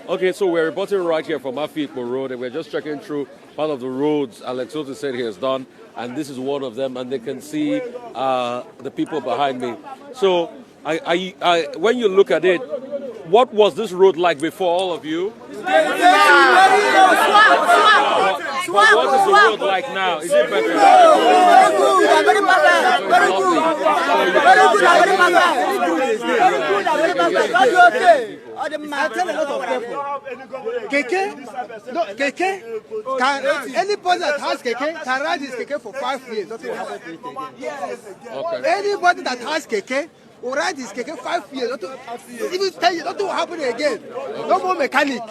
Okay, so we're reporting right here from Afikpo Road, and we're just checking through part of the roads Alex Otis said he has done, and this is one of them, and they can see the people behind me. So, when you look at it, what was this road like before all of you? But what is the road like now? Is it better? Very good, very bad. Very good. Very good, very bad. Very good, very bad. Are you okay? I tell a lot of people. Keke? No, Keke? Anybody that has Keke can ride his Keke for 5 years. Nothing will happen to it again. Yes. Okay. Anybody that has Keke will ride his Keke 5 years. Even 10 years, nothing will happen again. No more mechanic.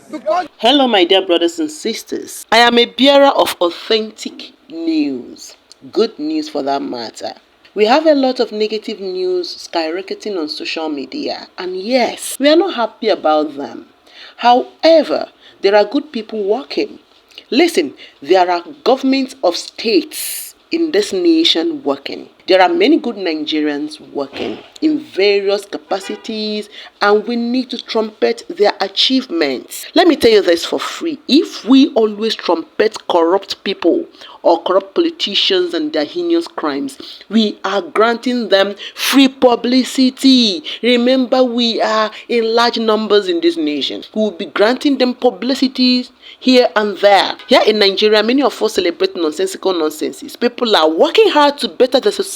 Because Hello, my dear brothers and sisters. I am a bearer of authentic news. Good news for that matter. We have a lot of negative news skyrocketing on social media, and yes, we are not happy about them. However, there are good people working. Listen, there are governments of states in this nation working. There are many good Nigerians working in various capacities, and we need to trumpet their achievements. Let me tell you this for free. If we always trumpet corrupt people or corrupt politicians and their heinous crimes, we are granting them free publicity. Remember, we are in large numbers in this nation. We will be granting them publicity here and there. Here in Nigeria, many of us celebrate nonsensical nonsenses. People are working hard to better the society,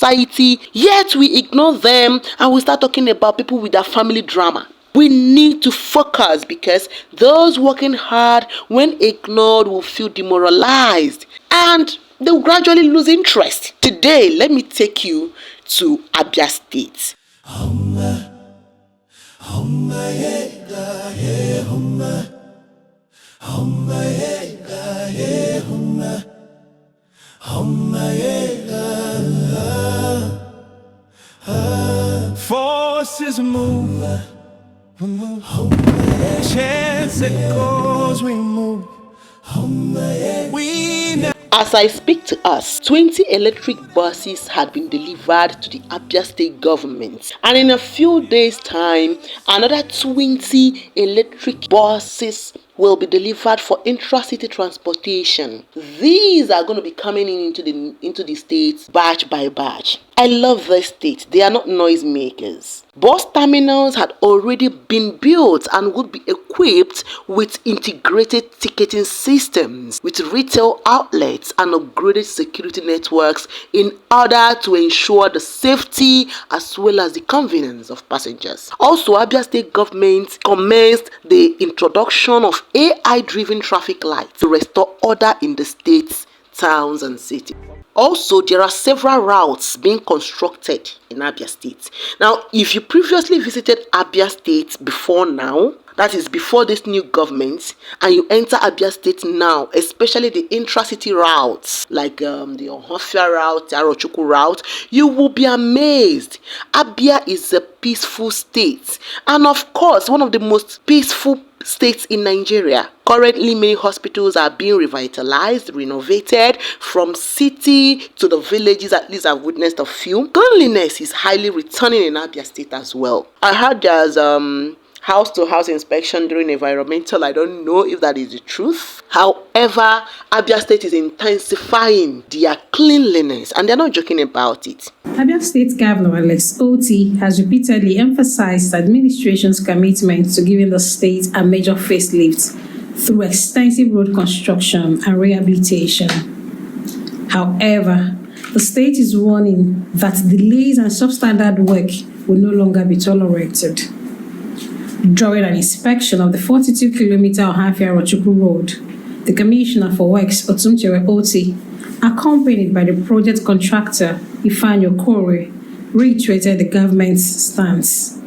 yet we ignore them and we start talking about people with their family drama. We need to focus, because those working hard, when ignored, will feel demoralized and they will gradually lose interest. Today, let me take you to Abia State. Forces move, chance it goes, we move. As I speak to us, 20 electric buses had been delivered to the Abia State government, and in a few days' time, another 20 electric buses will be delivered for intra-city transportation. These are going to be coming into the states batch by batch. I love this state. They are not noisemakers. Bus terminals had already been built and would be equipped with integrated ticketing systems, with retail outlets and upgraded security networks in order to ensure the safety as well as the convenience of passengers. Also, Abia State government commenced the introduction of AI-driven traffic lights to restore order in the states, towns and cities. Also, there are several routes being constructed in Abia State. Now, if you previously visited Abia State before now, that is before this new government, and you enter Abia State now, especially the intra-city routes like the Ohofia route, the Arochukwu route, you will be amazed. Abia is a peaceful state, and of course, one of the most peaceful states in Nigeria. Currently, many hospitals are being revitalized, renovated from city to the villages. At least I've witnessed a few. Cleanliness is highly returning in Abia State as well. I heard there's house-to-house inspection during environmental. I don't know if that is the truth. However, Abia State is intensifying their cleanliness, and they're not joking about it. Abia State Governor Alex Otti has repeatedly emphasized the administration's commitment to giving the state a major facelift through extensive road construction and rehabilitation. However, the state is warning that delays and substandard work will no longer be tolerated. During an inspection of the 42-kilometer Ohafia-Arochukwu Road, the Commissioner for Works, Otumchere Oti, accompanied by the project contractor, Ifanyo Kore, reiterated the government's stance.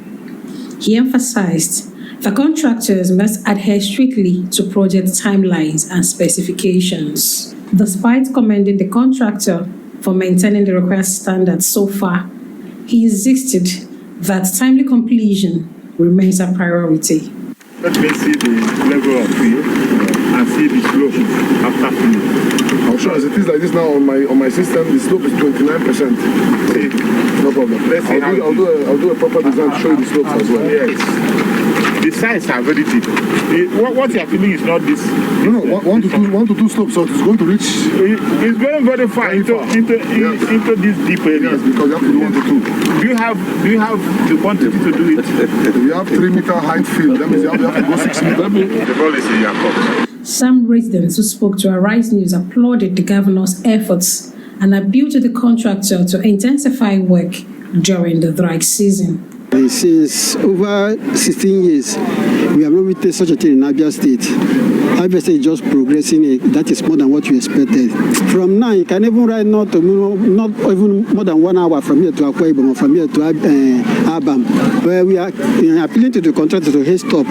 He emphasized that contractors must adhere strictly to project timelines and specifications. Despite commending the contractor for maintaining the required standards so far, he insisted that timely completion remains a priority. Let me see the level of field and see the slope after field. I'm sure as it is like this now on my system, the slope is 29%. See, no problem. Let's see I'll do a proper design to show you the slopes as well. Yes. The sides are very deep. What you are feeling is not this. No, 1 to 2 slopes, so it's going to reach. It's going very far into this deep area. Yes, because you have to do 1 to 2. Do you have the quantity to do it? We have 3-meter height field. That means you have to go 6 meters. The ball is in your cup. Some residents who spoke to Arise News applauded the governor's efforts and appealed to the contractor to intensify work during the dry season. Since over 16 years, we have not witnessed such a thing in Abia State. Abia State is just progressing. That is more than what we expected. From now, you can even ride not even more than 1 hour from here to Akwa Ibom or from here to Abam, where we are appealing to the contractor to haste up.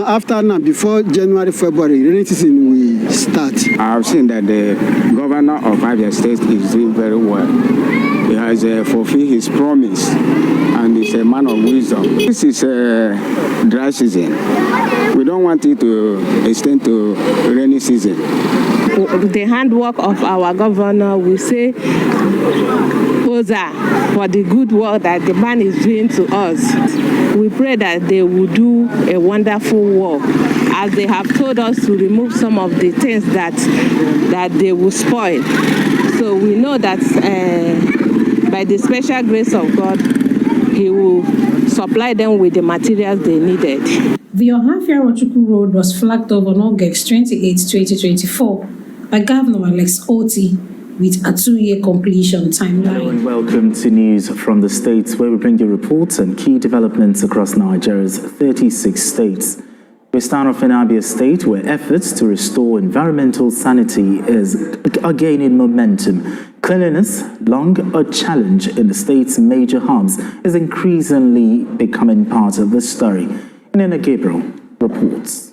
After now, before January, February, rainy season will start. I have seen that the governor of Abia State is doing very well. He has fulfilled his promise and is a man of wisdom. This is a dry season. We don't want it to extend to rainy season. The handwork of our governor, we say, Oza, for the good work that the man is doing to us. We pray that they will do a wonderful work, as they have told us to remove some of the things that they will spoil. So we know that by the special grace of God, He will supply them with the materials they needed. The Ohafia-Rochukwu Road was flagged off on August 28, 2024 by Governor Alex Oti with a 2-year completion timeline. Hello and welcome to News from the States, where we bring you reports on key developments across Nigeria's 36 states. We start off in Abia State, where efforts to restore environmental sanity are gaining momentum. Cleanliness, long a challenge in the state's major hubs, is increasingly becoming part of the story. Nina Gabriel reports.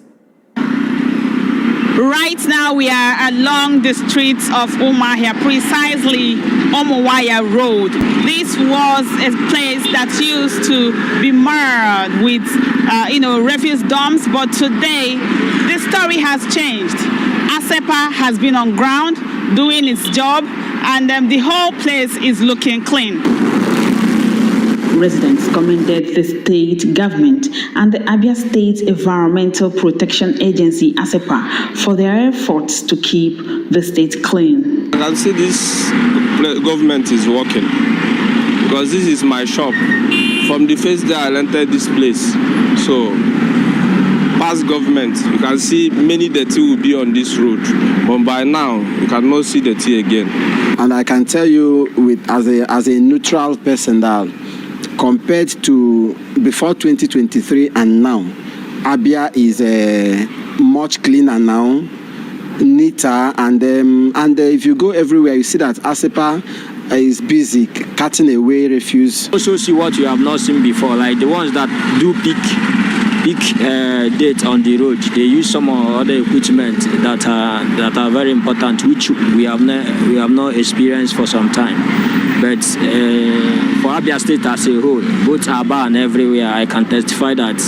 Right now, we are along the streets of Umuahia, precisely Umuahia Road. This was a place that used to be marred with, refuse dumps, but today, the story has changed. ASEPA has been on ground doing its job, and the whole place is looking clean. Residents commended the state government and the Abia State Environmental Protection Agency, ASEPA, for their efforts to keep the state clean. I can see this government is working, because this is my shop. From the first day I entered this place, so past government, you can see many dirty will be on this road, but by now you cannot see dirty again. And I can tell you, as a neutral person, that compared to before 2023 and now, Abia is much cleaner now, neater, and if you go everywhere, you see that ASEPA is busy cutting away refuse. Also see what you have not seen before, like the ones that do pick date on the road. They use some other equipment that are very important, which we have not experienced for some time. But for Abia State as a whole, both Aba and everywhere, I can testify that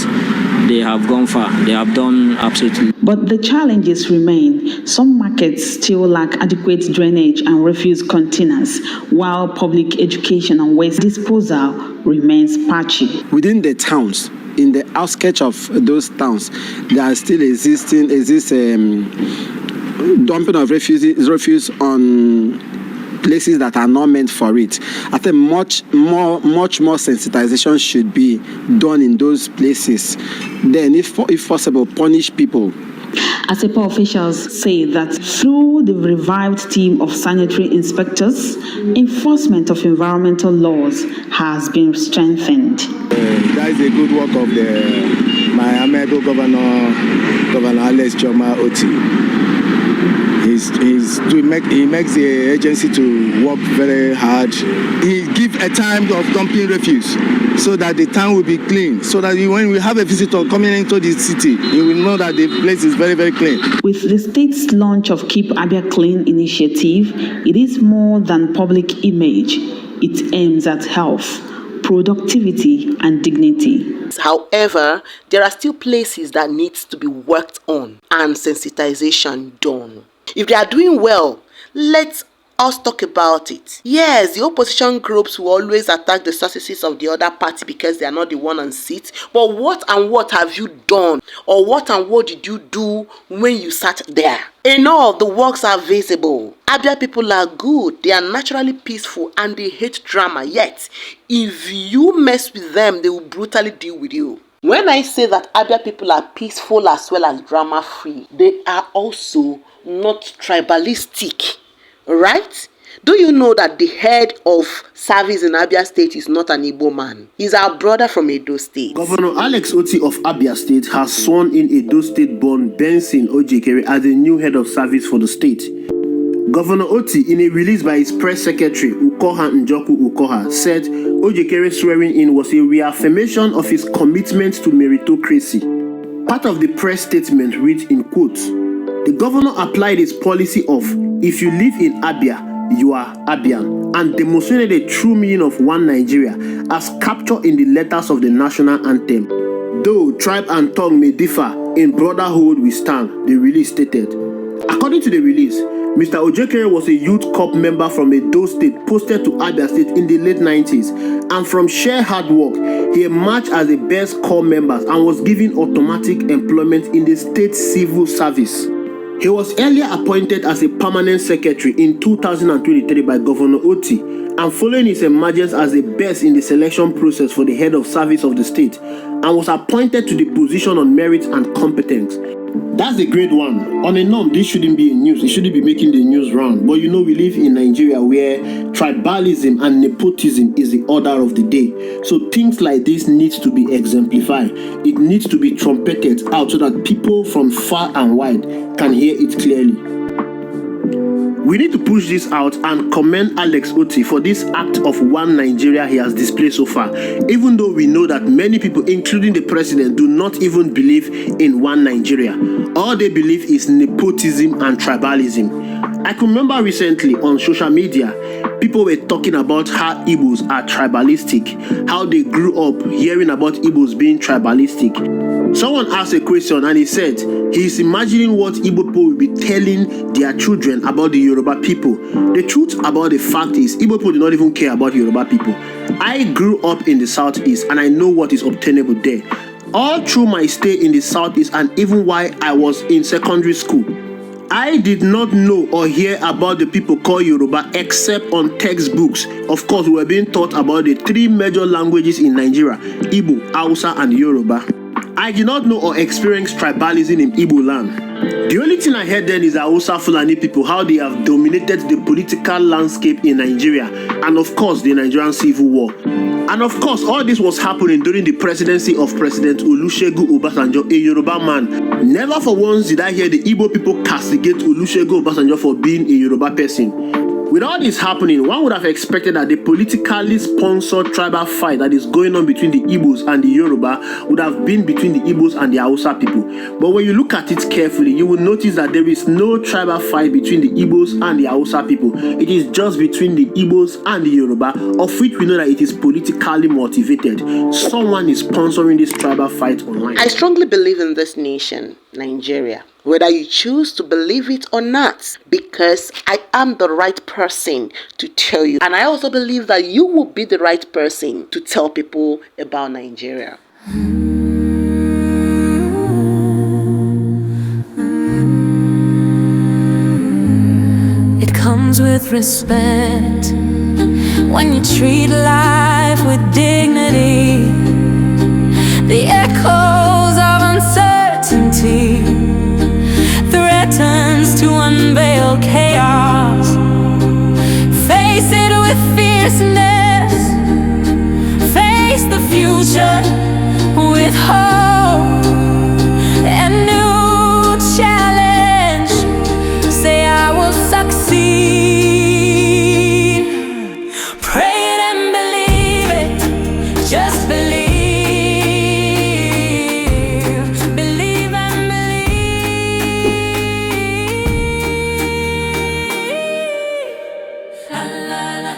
they have gone far. They have done absolutely. But the challenges remain. Some markets still lack adequate drainage and refuse containers, while public education and waste disposal remains patchy. Within the towns, in the outskirts of those towns, there still exists dumping of refuse on places that are not meant for it. I think much more sensitization should be done in those places. Then, if possible, punish people. ASEPA officials say that through the revived team of sanitary inspectors, enforcement of environmental laws has been strengthened. That is a good work of my amiable Governor Alex Oti. He makes the agency to work very hard. He gives a time of dumping refuse so that the town will be clean, so that when we have a visitor coming into the city, you will know that the place is very, very clean. With the state's launch of Keep Abia Clean initiative, it is more than public image. It aims at health, productivity, and dignity. However, there are still places that needs to be worked on and sensitization done. If they are doing well, let Us talk about it. Yes, the opposition groups will always attack the successes of the other party because they are not the one on seat. But what have you done? Or what did you do when you sat there? In all, the works are visible. Abia people are good. They are naturally peaceful and they hate drama. Yet, if you mess with them, they will brutally deal with you. When I say that Abia people are peaceful as well as drama free, they are also not tribalistic. Right? Do you know that the head of service in Abia State is not an Igbo man? He's our brother from Edo State. Governor Alex Oti of Abia State has sworn in Edo State-born Benson Ojekere as the new head of service for the state. Governor Oti, in a release by his press secretary, Ukoha Njoku Ukoha, said Ojekere's swearing in was a reaffirmation of his commitment to meritocracy. Part of the press statement reads in quotes, "The governor applied his policy of, if you live in Abia, you are Abian, and demonstrated a true meaning of one Nigeria as captured in the letters of the national anthem. Though tribe and tongue may differ, in brotherhood we stand," the release stated. According to the release, Mr. Ojekere was a youth corps member from Edo State posted to Abia State in the late 90s, and from sheer hard work, he emerged as the best corps member and was given automatic employment in the state civil service. He was earlier appointed as a permanent secretary in 2023 by Governor Oti, and following his emergence as the best in the selection process for the head of service of the state, and was appointed to the position on merit and competence. That's a great one. On a norm, this shouldn't be a news. It shouldn't be making the news round. But you know, we live in Nigeria where tribalism and nepotism is the order of the day. So things like this needs to be exemplified. It needs to be trumpeted out so that people from far and wide can hear it clearly. We need to push this out and commend Alex Oti for this act of one Nigeria he has displayed so far, even though we know that many people, including the president, do not even believe in one Nigeria. All they believe is nepotism and tribalism. I can remember recently on social media, people were talking about how Igbos are tribalistic, how they grew up hearing about Igbos being tribalistic. Someone asked a question and he said he's imagining what Igbo people will be telling their children about the Yoruba people. The truth about the fact is Igbo people do not even care about Yoruba people. I grew up in the southeast and I know what is obtainable there. All through my stay in the southeast and even while I was in secondary school, I did not know or hear about the people called Yoruba except on textbooks. Of course, we were being taught about the three major languages in Nigeria: Igbo, Hausa, and Yoruba. I did not know or experience tribalism in Igbo land. The only thing I heard then is Hausa Fulani people, how they have dominated the political landscape in Nigeria, and of course the Nigerian Civil War. And of course, all this was happening during the presidency of President Olusegun Obasanjo, a Yoruba man. Never for once did I hear the Igbo people castigate Olusegun Obasanjo for being a Yoruba person. With all this happening, one would have expected that the politically sponsored tribal fight that is going on between the Igbos and the Yoruba would have been between the Igbos and the Hausa people. But when you look at it carefully, you will notice that there is no tribal fight between the Igbos and the Hausa people. It is just between the Igbos and the Yoruba, of which we know that it is politically motivated. Someone is sponsoring this tribal fight online. I strongly believe in this nation, Nigeria, whether you choose to believe it or not, because I am the right person to tell you. And I also believe that you will be the right person to tell people about Nigeria. It comes with respect when you treat life with dignity. The echoes of uncertainty threatens to unveil chaos. Face it with fierceness. Face the future with hope and new challenge. Say I will succeed. Pray it and believe it. Just believe. Believe and believe. La, la, la.